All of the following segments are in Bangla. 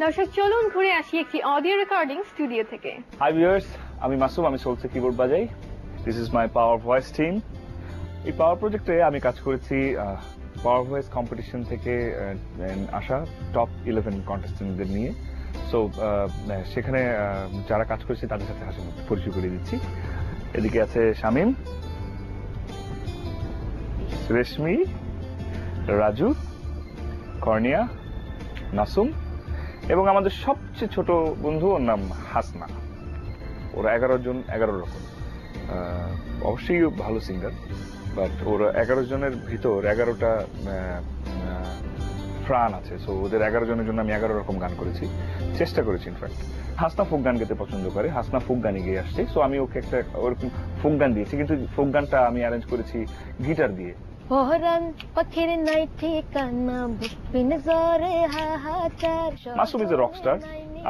দর্শক চলুন ঘুরে আসি একটি অডিও রেকর্ডিং স্টুডিও থেকে। হাই ভিউয়ার্স, আমি মাসুম, আমি সোলসে কিবোর্ড বাজাই। This is my power voice team. এই পাওয়ার প্রজেক্টে আমি কাজ করেছি পাওয়ার ভয়েস কম্পিটিশন থেকে আসা টপ 11 কন্টেস্টেন্টদের নিয়ে। সো সেখানে যারা কাজ করেছে তাদের সাথে হাসি পরিচয় করে দিচ্ছি। এদিকে আছে শামীম, রেশমি, রাজু, কর্নিয়া, নাসুম এবং আমাদের সবচেয়ে ছোট বন্ধু, ওর নাম হাসনা। ওরা 11 জন, 11 রকম। অবশ্যই ভালো সিঙ্গার, বাট ওর 11 জনের ভিতর 11টা প্রাণ আছে। সো ওদের 11 জনের জন্য আমি 11 রকম গান করেছি, চেষ্টা করেছি। ইনফ্যাক্ট হাসনা ফোক গান গেতে পছন্দ করে, হাসনা ফোক গানে গিয়ে আসছে। সো আমি ওকে একটা ওরকম ফোক গান দিয়েছি, কিন্তু ফোক গানটা আমি অ্যারেঞ্জ করেছি গিটার দিয়ে। Masum is a rock star.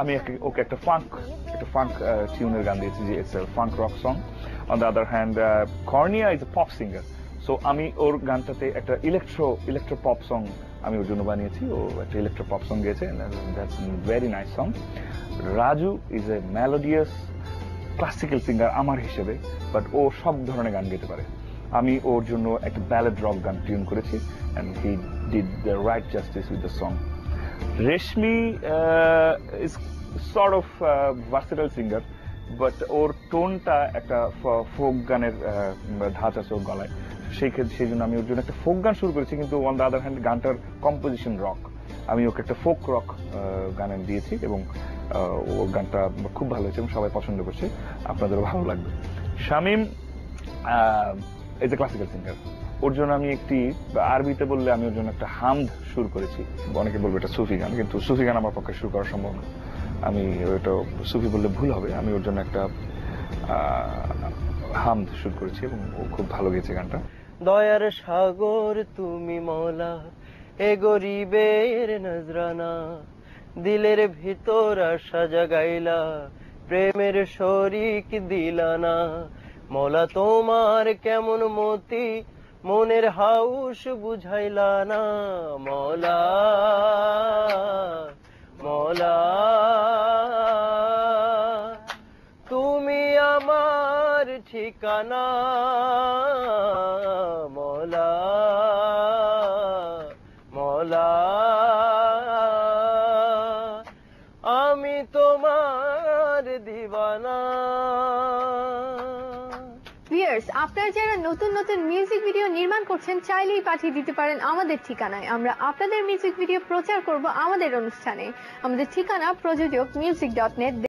আমি ওকে একটা ফাঙ্ক টিউনের গান দিয়েছি, যে it's a funk rock song. On the other hand, cornea is a pop singer. So আমি ওর গানটাতে একটা ইলেকট্রো পপ সং আমি ওর জন্য বানিয়েছি। ও একটা ইলেকট্রো পপ সং গেয়েছে, that's very nice song. Raju is a melodious classical singer আমার হিসেবে, বাট ও সব ধরনের গান গেতে পারে। আমি ওর জন্য একটা ব্যালেড রক গান টিউন করেছি, and he did the right justice with the song. Reshmi is sort of versatile singer, but ওর টোনটা একটা ফোক গানের ধাঁচ আছে ওর গলায়। সেই জন্য আমি ওর জন্য একটা ফোক গান শুরু করেছি, কিন্তু অন দ্য আদার হ্যান্ড গানটার কম্পোজিশন রক। আমি ওকে একটা ফোক রক গান দিয়েছি এবং ওর গানটা খুব ভালো হয়েছে এবং সবাই পছন্দ করছে। আপনাদেরও ভালো লাগবে। Shamim is a classical singer. ওর জন্য আমি একটি, আরবিতে বললে আমি ওর জন্য একটা হামদ সুর করেছি। অনেকে বলবে এটা সুফি গান, কিন্তু সুফি গান আমার পক্ষে সুর করা সম্ভব না। আমি ওটা সুফি বললে ভুল হবে। আমি ওর জন্য একটা হামদ সুর করেছি এবং ও খুব ভালো গেয়েছে গানটা। দয়ার সাগর তুমি মওলা, এ গরিবের নজরানা, দিলের ভিতর আশা জাগাইলা, প্রেমের শরীক দিলানা। মওলা তোমার কেমন মতি, মনের হাউস বুঝাইলা না। মওলা মওলা তুমি আমার ঠিকানা। মওলা মওলা আমি তোমার দিবানা। ভিউয়ার্স, আপনারা যারা নতুন নতুন মিউজিক ভিডিও নির্মাণ করছেন, চাইলেই পাঠিয়ে দিতে পারেন আমাদের ঠিকানায়। আমরা আপনাদের মিউজিক ভিডিও প্রচার করব আমাদের অনুষ্ঠানে। আমাদের ঠিকানা প্রযোজক music.net।